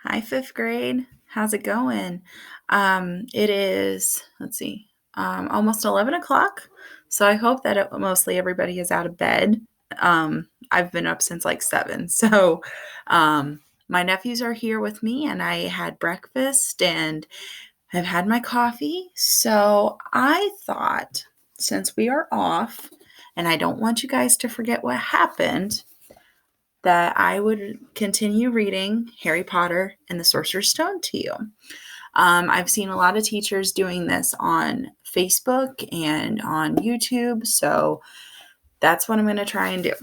Hi, fifth grade. How's it going? It is, almost 11 o'clock. So I hope that mostly everybody is out of bed. I've been up since like 7. So my nephews are here with me, and I had breakfast and I've had my coffee. So I thought, since we are off and I don't want you guys to forget what happened, that I would continue reading Harry Potter and the Sorcerer's Stone to you. I've seen a lot of teachers doing this on Facebook and on YouTube, so that's what I'm going to try and do.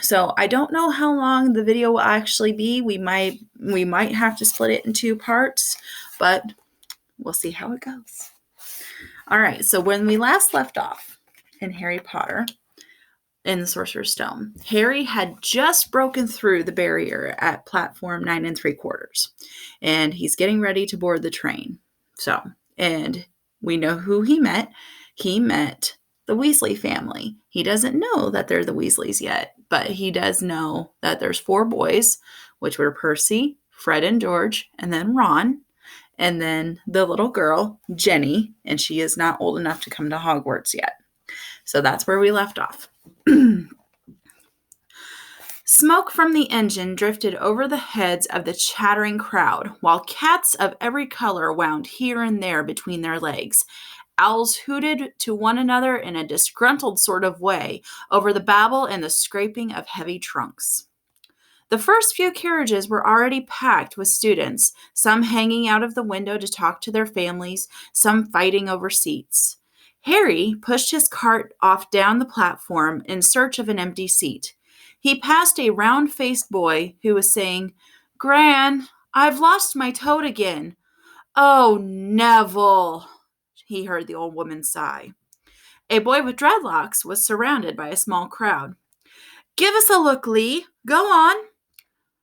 So I don't know how long the video will actually be. We might have to split it in 2 parts, but we'll see how it goes. All right, so when we last left off in Harry Potter, in the Sorcerer's Stone, Harry had just broken through the barrier at platform 9 3/4, and he's getting ready to board the train. And we know who he met. He met the Weasley family. He doesn't know that they're the Weasleys yet, but he does know that there's 4 boys, which were Percy, Fred and George, and then Ron, and then the little girl, Jenny, and she is not old enough to come to Hogwarts yet. So that's where we left off. Smoke from the engine drifted over the heads of the chattering crowd, while cats of every color wound here and there between their legs. Owls hooted to one another in a disgruntled sort of way over the babble and the scraping of heavy trunks. The first few carriages were already packed with students, some hanging out of the window to talk to their families, some fighting over seats. Harry pushed his cart off down the platform in search of an empty seat. He passed a round-faced boy who was saying, "Gran, I've lost my toad again." "Oh, Neville," he heard the old woman sigh. A boy with dreadlocks was surrounded by a small crowd. "Give us a look, Lee. Go on."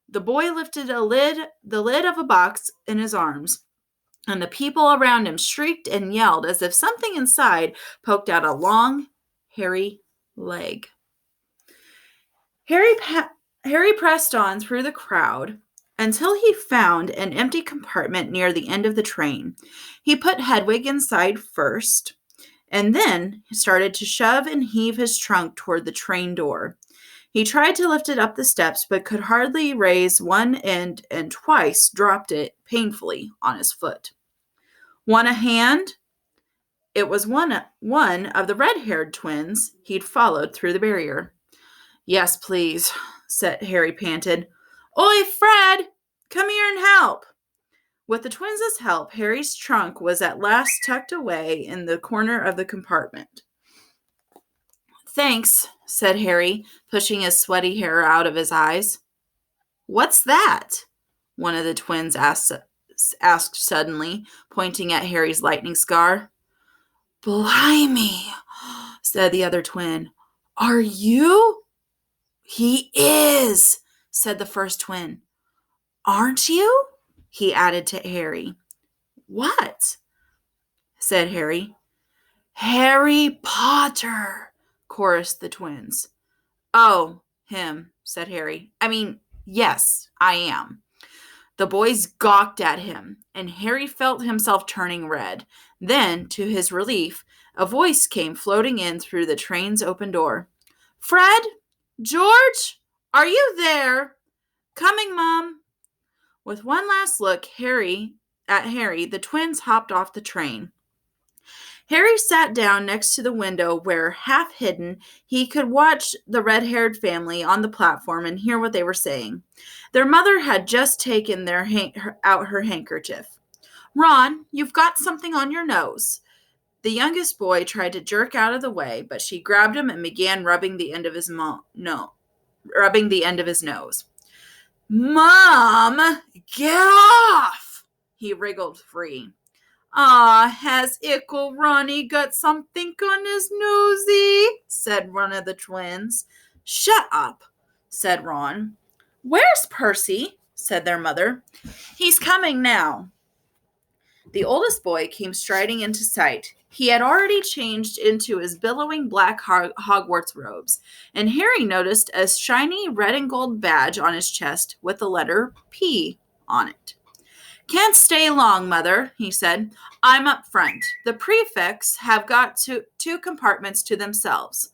The boy lifted the lid of a box in his arms, and the people around him shrieked and yelled as if something inside poked out a long, hairy leg. Harry pressed on through the crowd until he found an empty compartment near the end of the train. He put Hedwig inside first, and then started to shove and heave his trunk toward the train door. He tried to lift it up the steps, but could hardly raise one end and twice dropped it painfully on his foot. Want a hand? It was one of the red-haired twins he'd followed through the barrier. "Yes, please," said Harry panted. "Oi, Fred! Come here and help!" With the twins' help, Harry's trunk was at last tucked away in the corner of the compartment. "Thanks," said Harry, pushing his sweaty hair out of his eyes. "What's that?" one of the twins asked suddenly, pointing at Harry's lightning scar. "Blimey," said the other twin. "Are you?" "He is," said the first twin. "Aren't you?" he added to Harry. "What?" said Harry. "Harry Potter," chorused the twins. "Oh, him," said Harry. Yes, I am." The boys gawked at him, and Harry felt himself turning red. Then, to his relief, a voice came floating in through the train's open door. "Fred? George? Are you there?" "Coming, Mom." With one last look at Harry, the twins hopped off the train. Harry sat down next to the window where, half hidden, he could watch the red-haired family on the platform and hear what they were saying. Their mother had just taken out her handkerchief. "Ron, you've got something on your nose." The youngest boy tried to jerk out of the way, but she grabbed him and began rubbing the end of his nose. "Mom, get off!" He wriggled free. "Has Ickle Ronnie got something on his nosy?" said one of the twins. "Shut up," said Ron. "Where's Percy?" said their mother. "He's coming now." The oldest boy came striding into sight. He had already changed into his billowing black Hogwarts robes, and Harry noticed a shiny red and gold badge on his chest with the letter P on it. "Can't stay long, Mother," he said. "I'm up front. The prefects have got two compartments to themselves."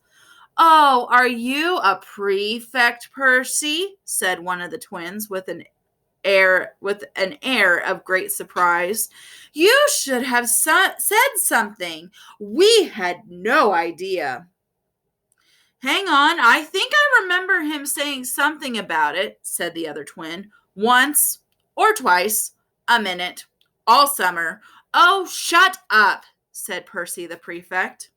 "Oh, are you a prefect, Percy?" said one of the twins with an air of great surprise. "You should have said something. We had no idea." "Hang on, I think I remember him saying something about it," said the other twin. "Once or twice, a minute, all summer." "Oh, shut up," said Percy the prefect.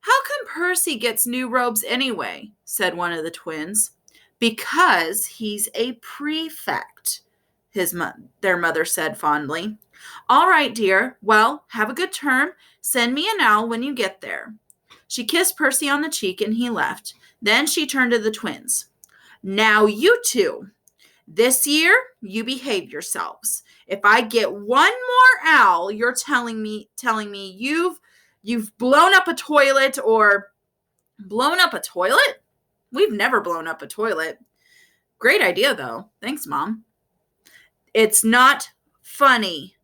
"How come Percy gets new robes anyway?" said one of the twins. "Because he's a prefect," their mother said fondly. "All right, dear. Well, have a good term. Send me an owl when you get there." She kissed Percy on the cheek and he left. Then she turned to the twins. "Now you two, this year you behave yourselves. If I get one more owl, you're telling me you've blown up a toilet or blown up a toilet? We've never blown up a toilet. Great idea though. Thanks, Mom. It's not funny.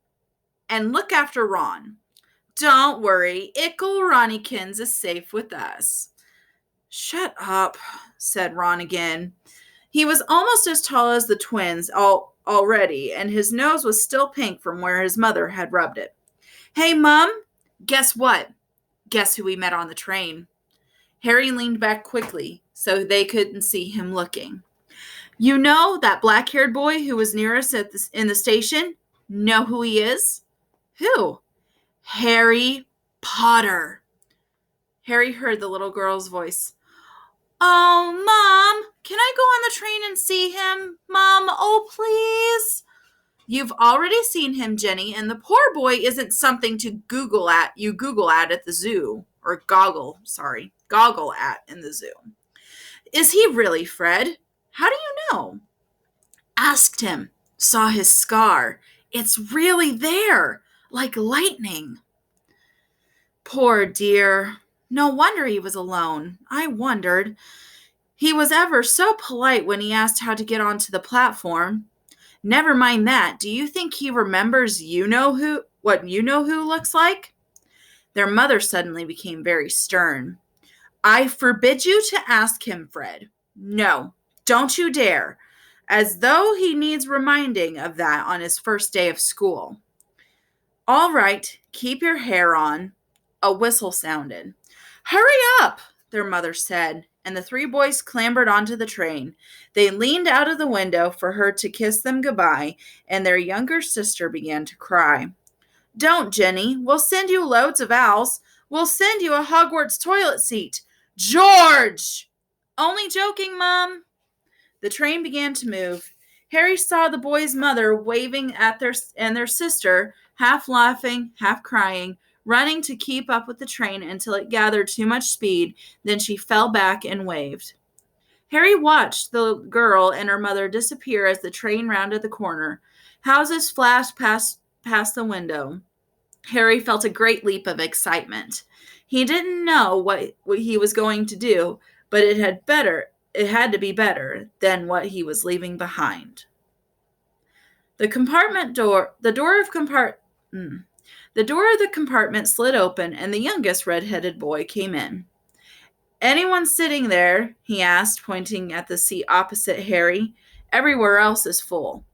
And look after Ron." "Don't worry, Ickle Ronnykins is safe with us." "Shut up," said Ron again. He was almost as tall as the twins already, and his nose was still pink from where his mother had rubbed it. "Hey, Mom, guess what? Guess who we met on the train?" Harry leaned back quickly so they couldn't see him looking. "You know that black-haired boy who was near us in the station? Know who he is?" "Who?" "Harry Potter." Harry heard the little girl's voice. "Oh, Mom, can I go on the train and see him? Mom, oh, please." "You've already seen him, Jenny, and the poor boy isn't something to Google at the zoo, or goggle at in the zoo." "Is he really, Fred? How do you know?" "Asked him. Saw his scar. It's really there, like lightning." "Poor dear. No wonder he was alone. I wondered. He was ever so polite when he asked how to get onto the platform. Never mind that. Do you think he remembers what you know who looks like?" Their mother suddenly became very stern. "I forbid you to ask him, Fred. No, don't you dare. As though he needs reminding of that on his first day of school." "All right, keep your hair on." A whistle sounded. "Hurry up," their mother said, and the three boys clambered onto the train. They leaned out of the window for her to kiss them goodbye, and their younger sister began to cry. "Don't, Jenny. We'll send you loads of owls. We'll send you a Hogwarts toilet seat." "George!" "Only joking, Mom." The train began to move. Harry saw the boys' mother waving at their sister, half laughing, half crying, running to keep up with the train until it gathered too much speed. Then she fell back and waved. Harry watched the girl and her mother disappear as the train rounded the corner. Houses flashed past the window. Harry felt a great leap of excitement. He didn't know what he was going to do, but it had to be better than what he was leaving behind. The door of the compartment slid open, and the youngest red-headed boy came in. "Anyone sitting there?" he asked, pointing at the seat opposite Harry. "Everywhere else is full."